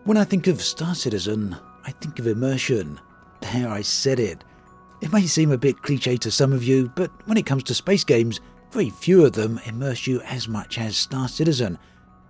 When I think of Star Citizen, I think of Immersion. There, I said it. It may seem a bit cliche to some of you, but when it comes to space games, very few of them immerse you as much as Star Citizen.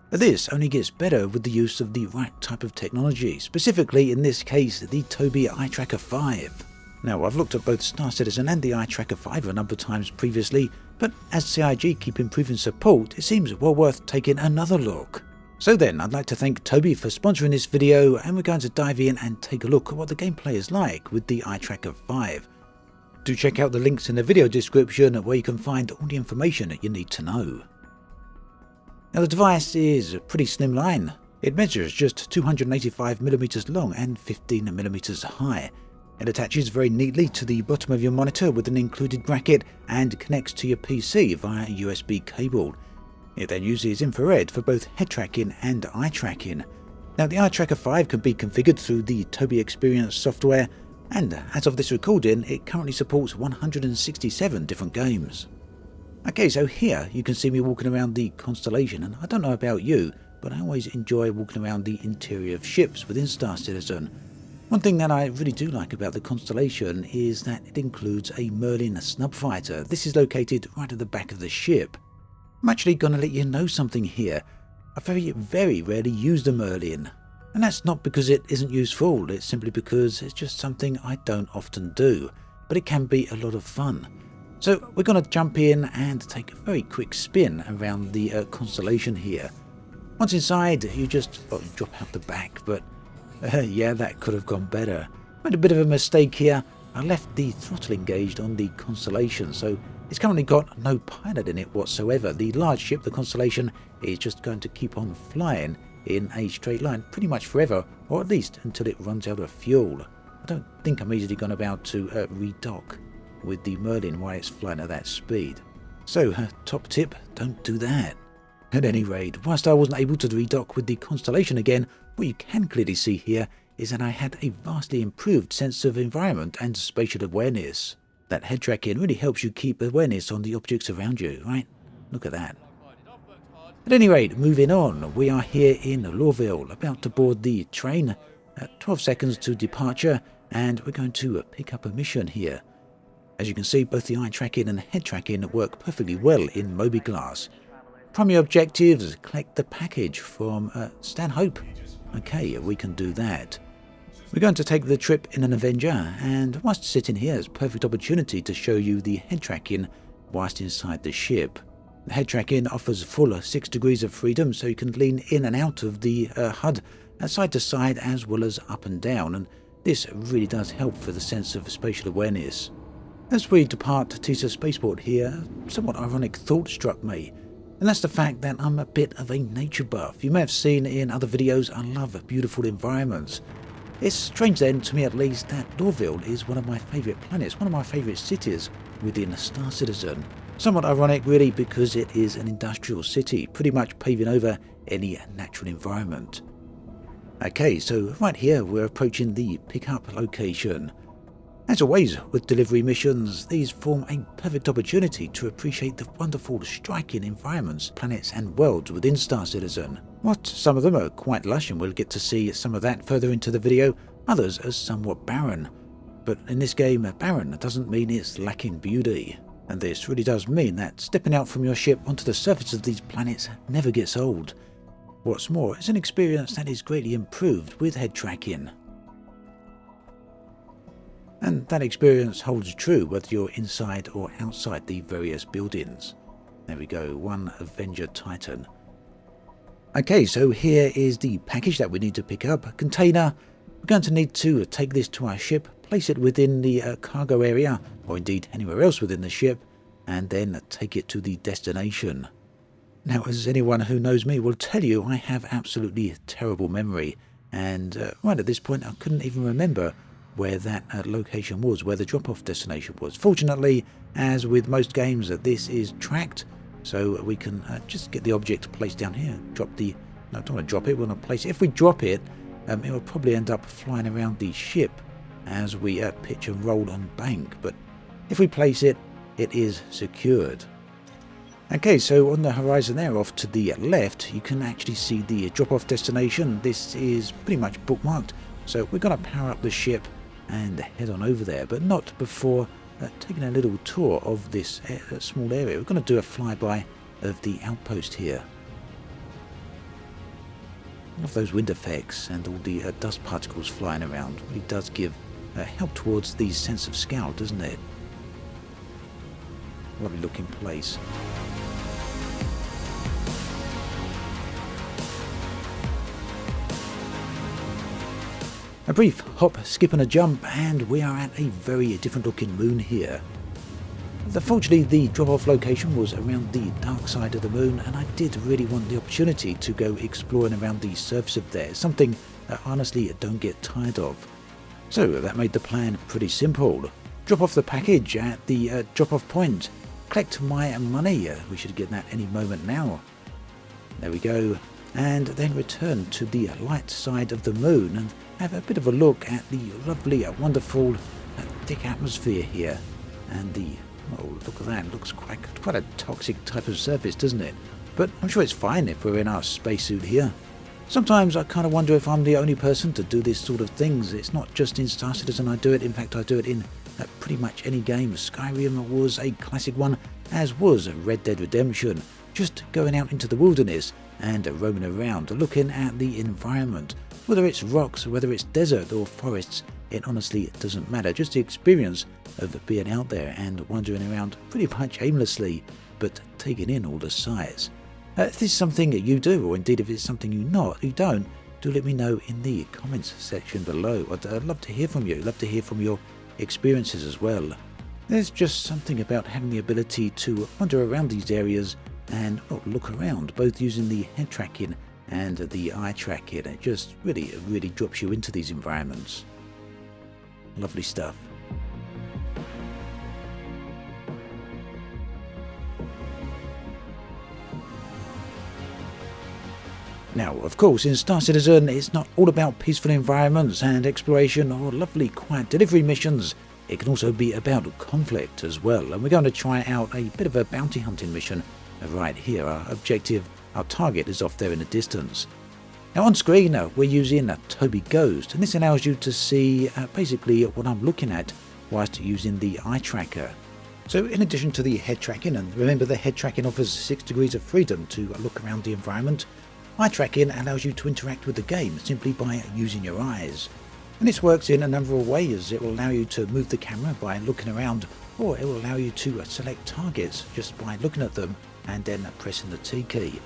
This only gets better with the use of the right type of technology, specifically in this case the Tobii Eye Tracker 5. Now, I've looked at both Star Citizen and the Eye Tracker 5 a number of times previously, but as CIG keep improving support, it seems well worth taking another look. So then, I'd like to thank Tobii for sponsoring this video, and we're going to dive in and take a look at what the gameplay is like with the Eye Tracker 5. Do check out the links in the video description where you can find all the information that you need to know. Now, the device is a pretty slim line. It measures just 285mm long and 15mm high. It attaches very neatly to the bottom of your monitor with an included bracket and connects to your PC via a USB cable. It then uses infrared for both head tracking and eye tracking. Now, the Eye Tracker 5 can be configured through the Tobii Experience software, and as of this recording, it currently supports 167 different games. Okay, so here you can see me walking around the Constellation, and I don't know about you, but I always enjoy walking around the interior of ships within Star Citizen. One thing that I really do like about the Constellation is that it includes a Merlin snub fighter. This is located right at the back of the ship. I'm actually going to let you know something here. I very rarely use the Merlin. And that's not because it isn't useful, it's simply because it's just something I don't often do. But it can be a lot of fun. So we're going to jump in and take a very quick spin around the Constellation here. Once inside, you just drop out the back, but yeah, that could have gone better. Made a bit of a mistake here. I left the throttle engaged on the Constellation, so it's currently got no pilot in it whatsoever. The large ship, the Constellation, is just going to keep on flying in a straight line pretty much forever, or at least until it runs out of fuel. I don't think I'm easily going to be able to redock with the Merlin while it's flying at that speed. So, top tip, don't do that. At any rate, whilst I wasn't able to redock with the Constellation again, what you can clearly see here is that I had a vastly improved sense of environment and spatial awareness. That head tracking really helps you keep awareness on the objects around you, right? Look at that. At any rate, moving on, we are here in Lorville, about to board the train at 12 seconds to departure, and we're going to pick up a mission here. As you can see, both the eye tracking and head tracking work perfectly well in Mobi-Glass. Primary objectives: collect the package from Stanhope. Okay, we can do that. We're going to take the trip in an Avenger, and whilst sitting here is a perfect opportunity to show you the head tracking whilst inside the ship. The head tracking offers full 6 degrees of freedom, so you can lean in and out of the HUD, side to side as well as up and down, and this really does help for the sense of spatial awareness. As we depart Tisa Spaceport here, a somewhat ironic thought struck me, and that's the fact that I'm a bit of a nature buff. You may have seen in other videos I love beautiful environments. It's strange then, to me at least, that Lorville is one of my favourite planets, one of my favourite cities within Star Citizen. Somewhat ironic really, because it is an industrial city, pretty much paving over any natural environment. Okay, so right here we're approaching the pickup location. As always with delivery missions, these form a perfect opportunity to appreciate the wonderful, striking environments, planets and worlds within Star Citizen. What some of them are quite lush, and we'll get to see some of that further into the video, others are somewhat barren. But in this game, barren doesn't mean it's lacking beauty. And this really does mean that stepping out from your ship onto the surface of these planets never gets old. What's more, it's an experience that is greatly improved with head tracking. And that experience holds true whether you're inside or outside the various buildings. There we go, one Avenger Titan. Okay, so here is the package that we need to pick up. A container. We're going to need to take this to our ship, place it within the cargo area, or indeed anywhere else within the ship, and then take it to the destination. Now, as anyone who knows me will tell you, I have absolutely terrible memory, and right at this point I couldn't even remember where that location was, where the drop-off destination was. Fortunately, as with most games, this is tracked, so we can just get the object placed down here. No, I don't want to drop it, we want to place it. If we drop it, it will probably end up flying around the ship as we pitch and roll on bank, but if we place it, it is secured. Okay, so on the horizon there, off to the left, you can actually see the drop-off destination. This is pretty much bookmarked, so we're going to power up the ship and head on over there, but not before taking a little tour of this small area. We're going to do a flyby of the outpost here. All of those wind effects and all the dust particles flying around really does give help towards the sense of scale, doesn't it? Lovely looking place. A brief hop, skip and a jump, and we are at a very different looking moon here. Unfortunately, the drop-off location was around the dark side of the moon, and I did really want the opportunity to go exploring around the surface of there, something that honestly I don't get tired of. So that made the plan pretty simple. Drop off the package at the drop-off point, collect my money, we should get that any moment now. There we go, and then return to the light side of the moon and have a bit of a look at the lovely, wonderful, thick atmosphere here. And the, oh look at that, it looks quite a toxic type of surface, doesn't it? But I'm sure it's fine if we're in our spacesuit here. Sometimes I kind of wonder if I'm the only person to do this sort of things. It's not just in Star Citizen I do it, in fact I do it in pretty much any game. Skyrim was a classic one, as was Red Dead Redemption. Just going out into the wilderness and roaming around, looking at the environment. Whether it's rocks, whether it's desert or forests, it honestly doesn't matter. Just the experience of being out there and wandering around pretty much aimlessly, but taking in all the sights. If this is something you do, or indeed if it's something you don't, do let me know in the comments section below. I'd love to hear from you. Love to hear from your experiences as well. There's just something about having the ability to wander around these areas and look around, both using the head tracking and the eye tracking. It just really drops you into these environments. Lovely stuff. Now, of course, in Star Citizen, it's not all about peaceful environments and exploration or lovely quiet delivery missions. It can also be about conflict as well, and we're going to try out a bit of a bounty hunting mission right here. Our objective, our target is off there in the distance. Now on screen, we're using a Tobii Ghost, and this allows you to see basically what I'm looking at whilst using the eye tracker. So in addition to the head tracking, and remember the head tracking offers 6 degrees of freedom to look around the environment, eye tracking allows you to interact with the game simply by using your eyes. And this works in a number of ways. It will allow you to move the camera by looking around, or it will allow you to select targets just by looking at them and then pressing the T key.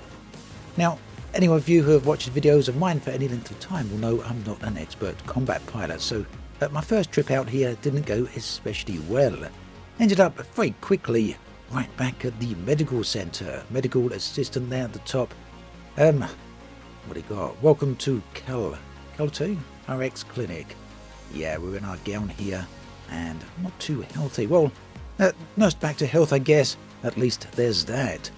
Now, any of you who have watched videos of mine for any length of time will know I'm not an expert combat pilot, so my first trip out here didn't go especially well. Ended up very quickly right back at the medical centre. Medical assistant there at the top. What do you got? Welcome to Cal 2 RX Clinic. Yeah, we're in our gown here and not too healthy. Well, nursed back to health, I guess. At least there's that.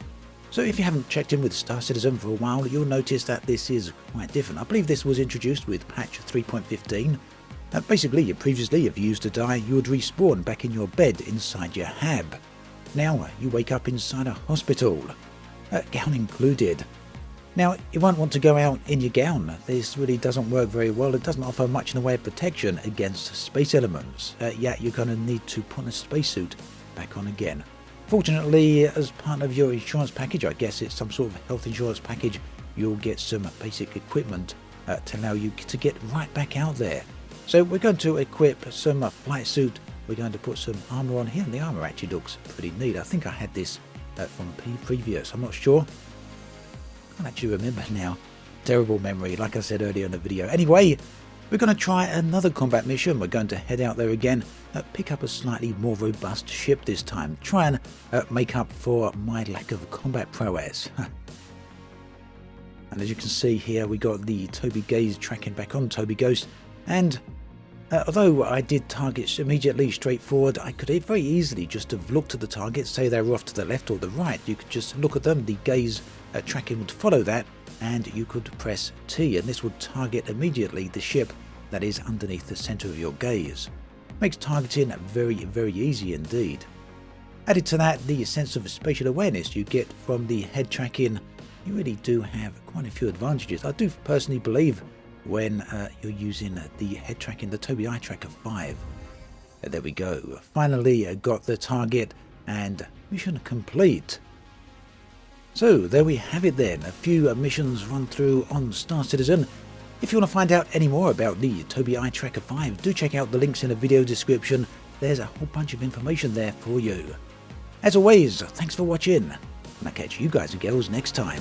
So if you haven't checked in with Star Citizen for a while, you'll notice that this is quite different. I believe this was introduced with patch 3.15. Basically, previously, if you used to die, you would respawn back in your bed inside your hab. Now, you wake up inside a hospital. Gown included. Now, you won't want to go out in your gown. This really doesn't work very well. It doesn't offer much in the way of protection against space elements. Yet you're going to need to put a spacesuit back on again. Fortunately, as part of your insurance package, I guess it's some sort of health insurance package, you'll get some basic equipment to allow you to get right back out there. So we're going to equip some flight suit. We're going to put some armor on here, and the armor actually looks pretty neat. I think I had this from previous. I'm not sure. I can't actually remember now. Terrible memory, like I said earlier in the video. Anyway, we're going to try another combat mission. We're going to head out there again, pick up a slightly more robust ship this time. Try and make up for my lack of combat prowess. And as you can see here, we got the Tobii gaze tracking back on Tobii Ghost. And although I did targets immediately straightforward, I could very easily just have looked at the targets, say they were off to the left or the right. You could just look at them, the gaze tracking would follow that, and you could press T, and this would target immediately the ship that is underneath the center of your gaze. Makes targeting very easy indeed. Added to that, the sense of spatial awareness you get from the head tracking, you really do have quite a few advantages. I do personally believe when you're using the head tracking, the Tobii Eye Tracker 5. There we go. Finally got the target and mission complete. So there we have it then, a few missions run through on Star Citizen. If you want to find out any more about the Tobii Eye Tracker 5, do check out the links in the video description. There's a whole bunch of information there for you. As always, thanks for watching, and I'll catch you guys and girls next time.